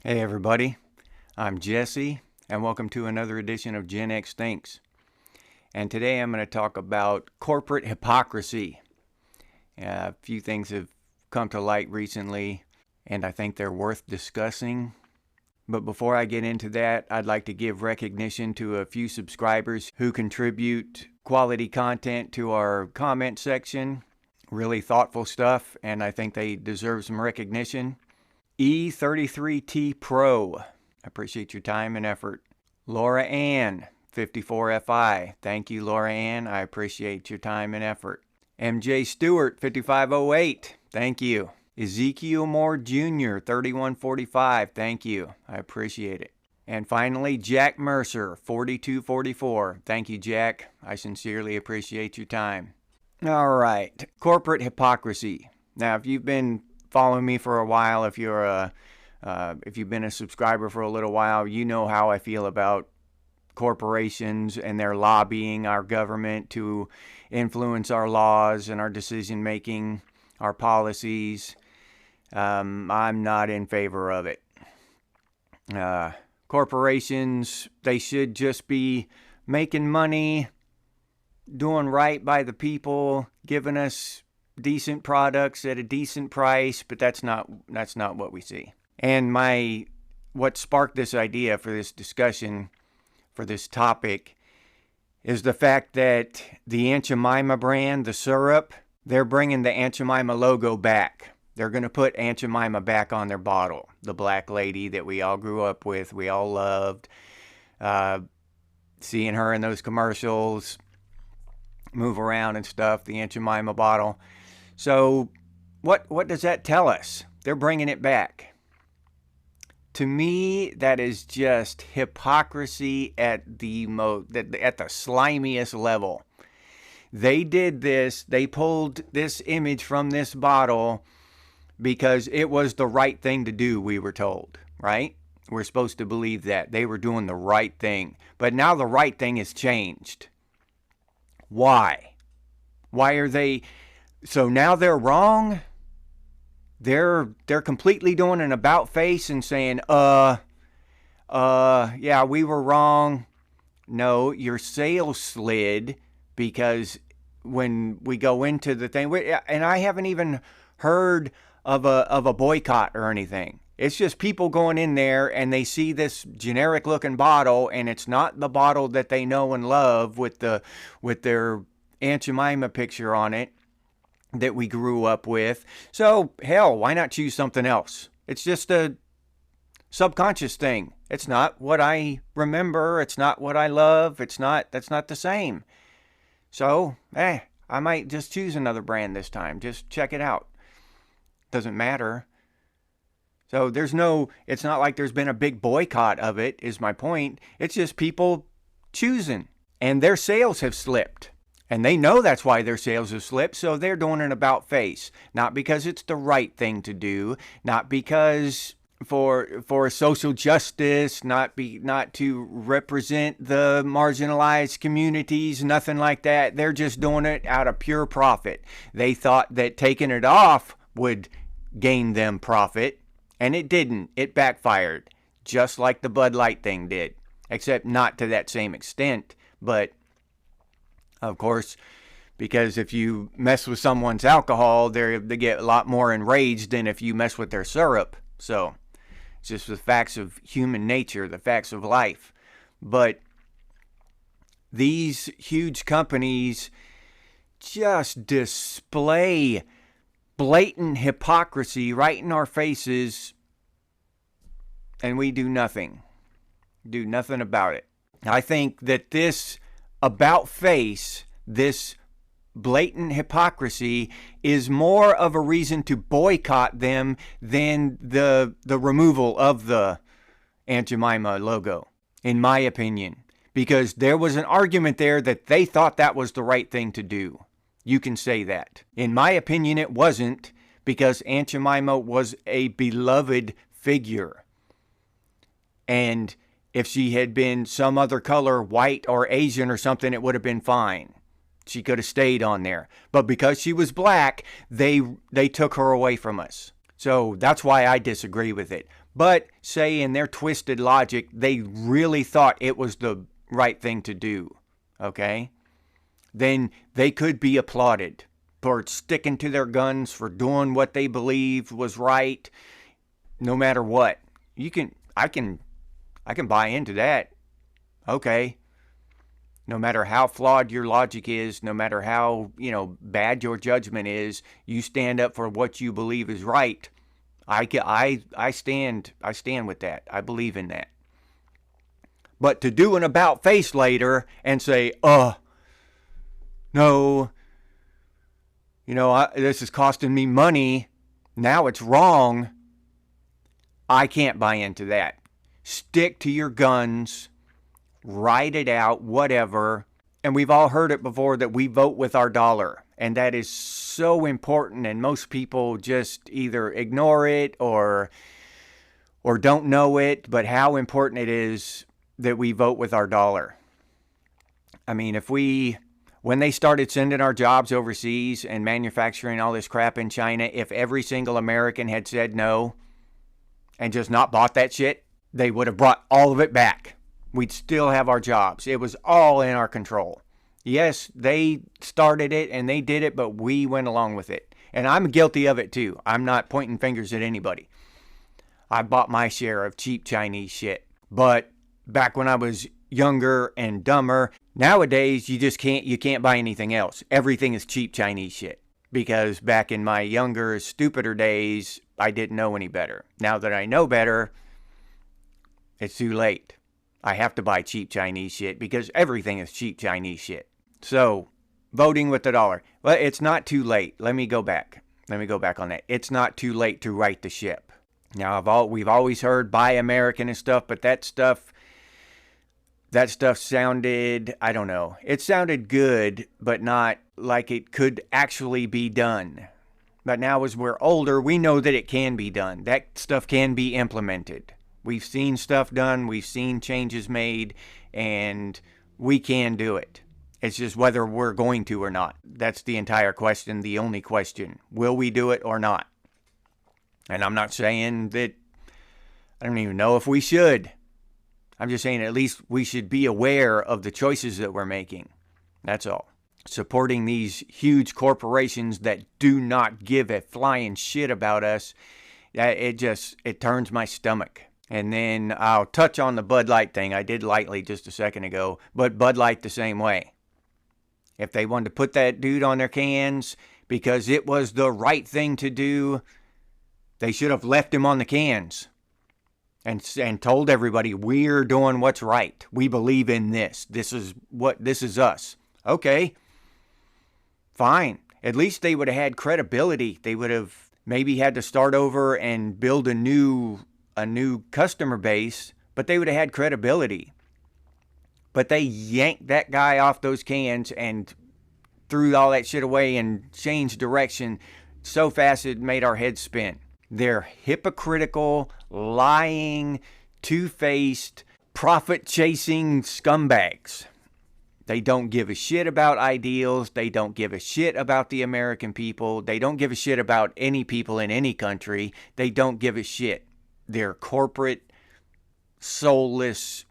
Hey everybody, I'm Jesse, and welcome to another edition of Gen X Thinks. And today I'm going to talk about corporate hypocrisy. A few things have come to light recently, and I think they're worth discussing. But before I get into that, I'd like to give recognition to a few subscribers who contribute quality content to our comment section. Really thoughtful stuff, and I think they deserve some recognition. E33T Pro, I appreciate your time and effort. Laura Ann, 54FI, thank you Laura Ann, I appreciate your time and effort. MJ Stewart, 5508, thank you. Ezekiel Moore Jr., 3145, thank you, I appreciate it. And finally, Jack Mercer, 4244, thank you Jack, I sincerely appreciate your time. All right, corporate hypocrisy. Now, if you've been following me for a while, if you've been a subscriber for a little while, you know how I feel about corporations and their lobbying our government to influence our laws and our decision making, our policies. I'm not in favor of it. Corporations, they should just be making money, doing right by the people, giving us decent products at a decent price, but that's not what we see. And what sparked this idea for this discussion, for this topic, is the fact that the Aunt Jemima brand, the syrup, they're bringing the Aunt Jemima logo back. They're going to put Aunt Jemima back on their bottle. The black lady that we all grew up with, we all loved. Seeing her in those commercials, move around and stuff, the Aunt Jemima bottle. So what does that tell us? They're bringing it back. To me, that is just hypocrisy at the slimiest level. They did this, they pulled this image from this bottle because it was the right thing to do, we were told, right? We're supposed to believe that. They were doing the right thing. But now the right thing has changed. Why? Why are they... So now they're wrong? They're completely doing an about face and saying, yeah, we were wrong. No, your sales slid because when we go into the thing, and I haven't even heard of a boycott or anything. It's just people going in there and they see this generic looking bottle and it's not the bottle that they know and love with their Aunt Jemima picture on it that we grew up with. So, hell, why not choose something else? It's just a subconscious thing. It's not what I remember. It's not what I love. That's not the same. So, I might just choose another brand this time. Just check it out. Doesn't matter. So it's not like there's been a big boycott of it, is my point. It's just people choosing. And their sales have slipped. And they know that's why their sales have slipped, so they're doing an about face. Not because it's the right thing to do, not because for social justice, not to represent the marginalized communities, nothing like that. They're just doing it out of pure profit. They thought that taking it off would gain them profit, and it didn't. It backfired, just like the Bud Light thing did, except not to that same extent, but... Of course, because if you mess with someone's alcohol, they get a lot more enraged than if you mess with their syrup. So, it's just the facts of human nature, the facts of life. But these huge companies just display blatant hypocrisy right in our faces, and we do nothing. Do nothing about it. I think that this about face, this blatant hypocrisy, is more of a reason to boycott them than the removal of the Aunt Jemima logo, in my opinion. Because there was an argument there that they thought that was the right thing to do. You can say that. In my opinion, it wasn't, because Aunt Jemima was a beloved figure. And if she had been some other color, white or Asian or something, it would have been fine. She could have stayed on there. But because she was black, they took her away from us. So that's why I disagree with it. But say in their twisted logic, they really thought it was the right thing to do, okay? Then they could be applauded for sticking to their guns, for doing what they believed was right, no matter what. I can buy into that. Okay. No matter how flawed your logic is, no matter how, bad your judgment is, you stand up for what you believe is right. I stand with that. I believe in that. But to do an about face later and say, no, this is costing me money, now it's wrong, I can't buy into that. Stick to your guns, write it out, whatever. And we've all heard it before that we vote with our dollar. And that is so important, and most people just either ignore it or don't know it, but how important it is that we vote with our dollar. I mean, when they started sending our jobs overseas and manufacturing all this crap in China, if every single American had said no and just not bought that shit, they would have brought all of it back. We'd still have our jobs. It was all in our control. Yes, they started it and they did it, but we went along with it. And I'm guilty of it too. I'm not pointing fingers at anybody. I bought my share of cheap Chinese shit. But back when I was younger and dumber, nowadays you can't buy anything else. Everything is cheap Chinese shit. Because back in my younger, stupider days, I didn't know any better. Now that I know better, it's too late. I have to buy cheap Chinese shit because everything is cheap Chinese shit. So, voting with the dollar. Well, it's not too late. Let me go back on that. It's not too late to right the ship. Now, we've always heard buy American and stuff, but that stuff sounded, I don't know. It sounded good, but not like it could actually be done. But now as we're older, we know that it can be done. That stuff can be implemented. We've seen stuff done, we've seen changes made, and we can do it. It's just whether we're going to or not. That's the entire question, the only question. Will we do it or not? And I'm not saying that, I don't even know if we should. I'm just saying at least we should be aware of the choices that we're making. That's all. Supporting these huge corporations that do not give a flying shit about us, it turns my stomach. And then I'll touch on the Bud Light thing. I did lightly just a second ago, but Bud Light the same way. If they wanted to put that dude on their cans because it was the right thing to do, they should have left him on the cans and told everybody, we're doing what's right. We believe in this. This is us. Okay, fine. At least they would have had credibility. They would have maybe had to start over and build a new customer base, but they would have had credibility. But they yanked that guy off those cans and threw all that shit away and changed direction so fast it made our heads spin. They're hypocritical, lying, two-faced, profit-chasing scumbags. They don't give a shit about ideals. They don't give a shit about the American people. They don't give a shit about any people in any country. They don't give a shit. They're corporate, soulless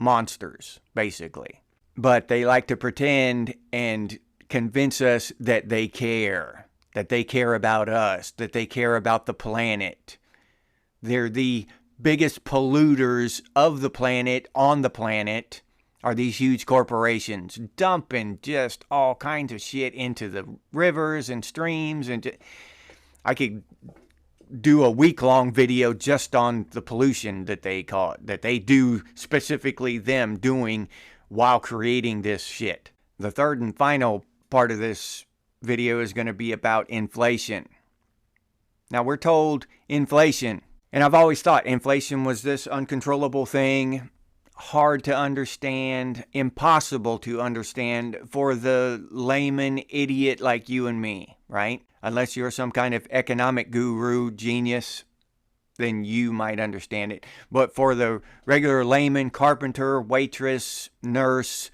monsters, basically. But they like to pretend and convince us that they care about us, that they care about the planet. They're the biggest polluters of the planet, on the planet, are these huge corporations dumping just all kinds of shit into the rivers and streams. And I could do a week-long video just on the pollution that they do, specifically them doing while creating this shit. The third and final part of this video is going to be about inflation. Now, we're told inflation, and I've always thought inflation was this uncontrollable thing, hard to understand, impossible to understand for the layman idiot like you and me, right? Unless you're some kind of economic guru, genius, then you might understand it. But for the regular layman, carpenter, waitress, nurse,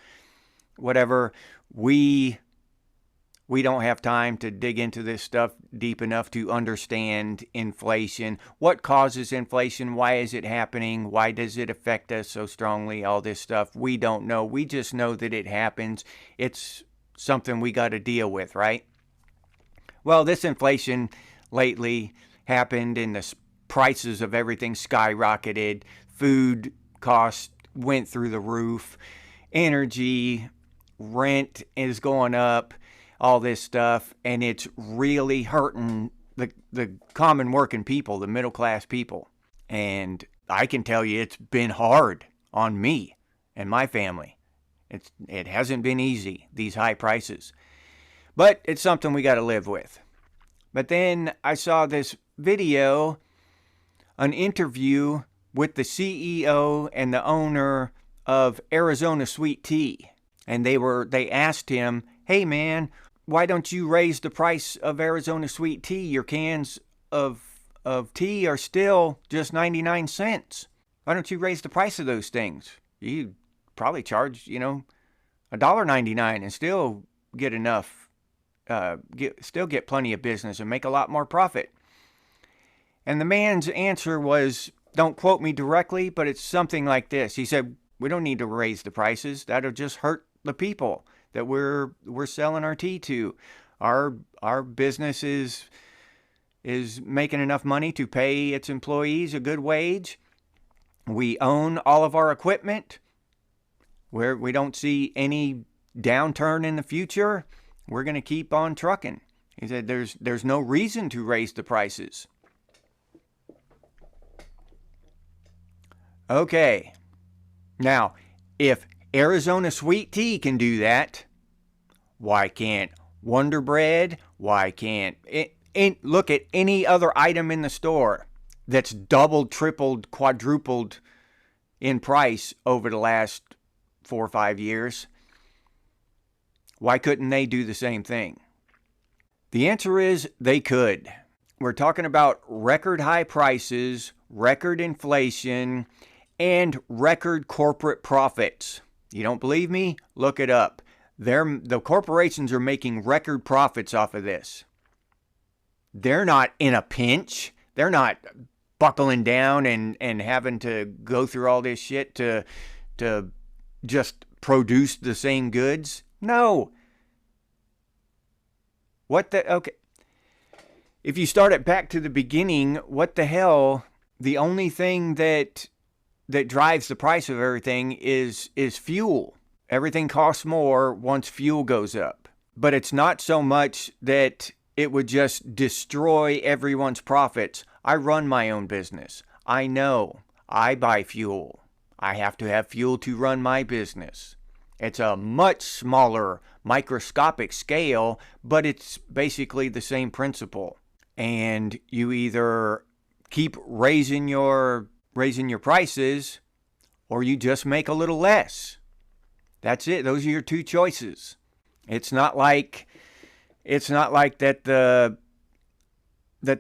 whatever, we We don't have time to dig into this stuff deep enough to understand inflation. What causes inflation? Why is it happening? Why does it affect us so strongly? All this stuff. We don't know. We just know that it happens. It's something we got to deal with, right? Well, this inflation lately happened and the prices of everything skyrocketed. Food costs went through the roof. Energy, rent is going up. All this stuff, and it's really hurting the common working people, the middle class people. And I can tell you it's been hard on me and my family. It hasn't been easy, these high prices. But it's something we got to live with. But then I saw this video, an interview with the CEO and the owner of Arizona Sweet Tea. And they asked him, "Hey man, why don't you raise the price of Arizona Sweet Tea? Your cans of tea are still just 99 cents. Why don't you raise the price of those things? You probably charge, $1.99 and still get enough, still get plenty of business and make a lot more profit." And the man's answer was, don't quote me directly, but it's something like this. He said, "We don't need to raise the prices. That'll just hurt the people that we're selling our tea to. Our business is making enough money to pay its employees a good wage. We own all of our equipment. Where we don't see any downturn in the future. We're going to keep on trucking." He said there's no reason to raise the prices. Okay. Now, if Arizona Sweet Tea can do that, why can't Wonder Bread? Why can't look at any other item in the store that's doubled, tripled, quadrupled in price over the last 4 or 5 years? Why couldn't they do the same thing? The answer is they could. We're talking about record high prices, record inflation, and record corporate profits. You don't believe me? Look it up. The corporations are making record profits off of this. They're not in a pinch. They're not buckling down and having to go through all this shit to just produce the same goods. No. Okay. If you start it back to the beginning, what the hell? The only thing that drives the price of everything is fuel. Everything costs more once fuel goes up. But it's not so much that it would just destroy everyone's profits. I run my own business. I know. I buy fuel. I have to have fuel to run my business. It's a much smaller, microscopic scale, but it's basically the same principle. And you either keep raising your prices, or you just make a little less. That's it. Those are your two choices. It's not like that the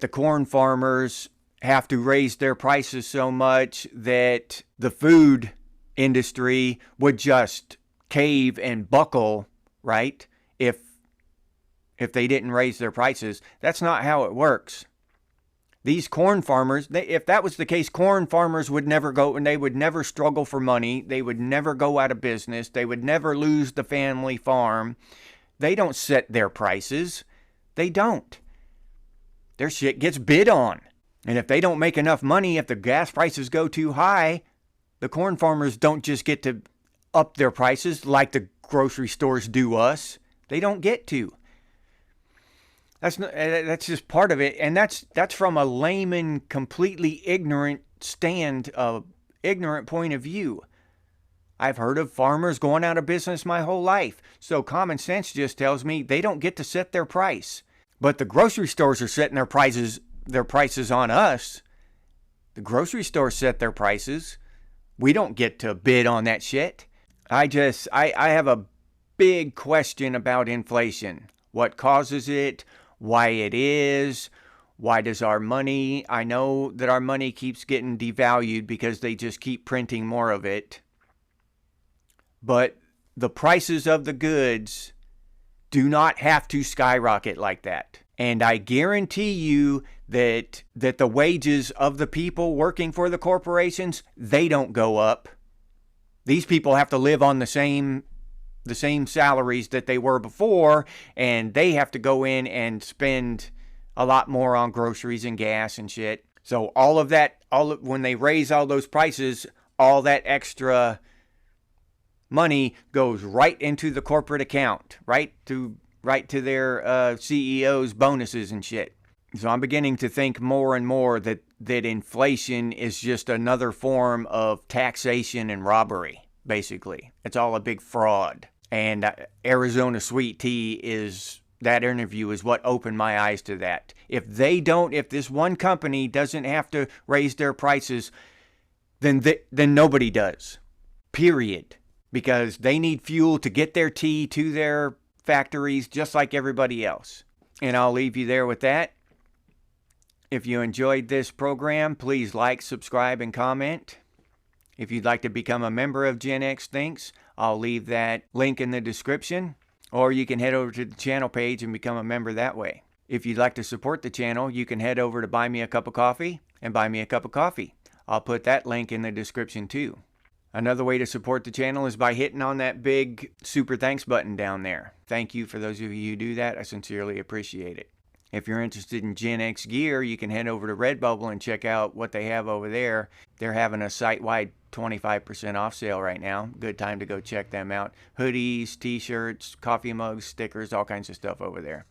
corn farmers have to raise their prices so much that the food industry would just cave and buckle, right? If they didn't raise their prices. That's not how it works. These corn farmers, if that was the case, corn farmers would never go, and they would never struggle for money. They would never go out of business. They would never lose the family farm. They don't set their prices. They don't. Their shit gets bid on. And if they don't make enough money, if the gas prices go too high, the corn farmers don't just get to up their prices like the grocery stores do us. They don't get to. That's just part of it, and that's from a layman, completely ignorant ignorant point of view. I've heard of farmers going out of business my whole life, so common sense just tells me they don't get to set their price. But the grocery stores are setting their prices on us. The grocery stores set their prices. We don't get to bid on that shit. I have a big question about inflation. What causes it? Why it is? Why does our money? I know that our money keeps getting devalued because they just keep printing more of it. But the prices of the goods do not have to skyrocket like that. And I guarantee you that the wages of the people working for the corporations, they don't go up. These people have to live on the same salaries that they were before, and they have to go in and spend a lot more on groceries and gas and shit. So all of that, when they raise all those prices, all that extra money goes right into the corporate account, right to their CEOs' bonuses and shit. So I'm beginning to think more and more that inflation is just another form of taxation and robbery, basically. It's all a big fraud. And Arizona Sweet Tea that interview is what opened my eyes to that. If this one company doesn't have to raise their prices, then nobody does. Period. Because they need fuel to get their tea to their factories just like everybody else. And I'll leave you there with that. If you enjoyed this program, please like, subscribe, and comment. If you'd like to become a member of Gen X Thinks, I'll leave that link in the description. Or you can head over to the channel page and become a member that way. If you'd like to support the channel, you can head over to Buy Me a Cup of Coffee and buy me a cup of coffee. I'll put that link in the description too. Another way to support the channel is by hitting on that big super thanks button down there. Thank you for those of you who do that. I sincerely appreciate it. If you're interested in Gen X gear, you can head over to Redbubble and check out what they have over there. They're having a site-wide 25% off sale right now. Good time to go check them out. Hoodies, t-shirts, coffee mugs, stickers, all kinds of stuff over there.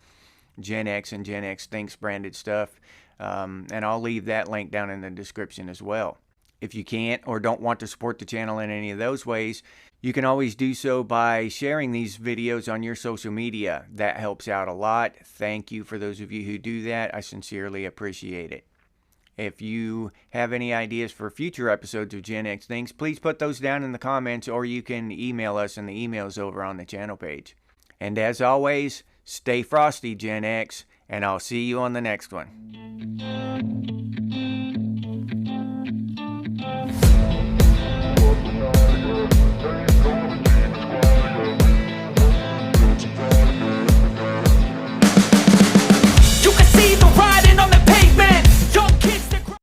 Gen X and Gen X Thinks branded stuff. And I'll leave that link down in the description as well. If you can't or don't want to support the channel in any of those ways, you can always do so by sharing these videos on your social media. That helps out a lot. Thank you for those of you who do that. I sincerely appreciate it. If you have any ideas for future episodes of Gen X Things, please put those down in the comments, or you can email us in the emails over on the channel page. And as always, stay frosty, Gen X, and I'll see you on the next one.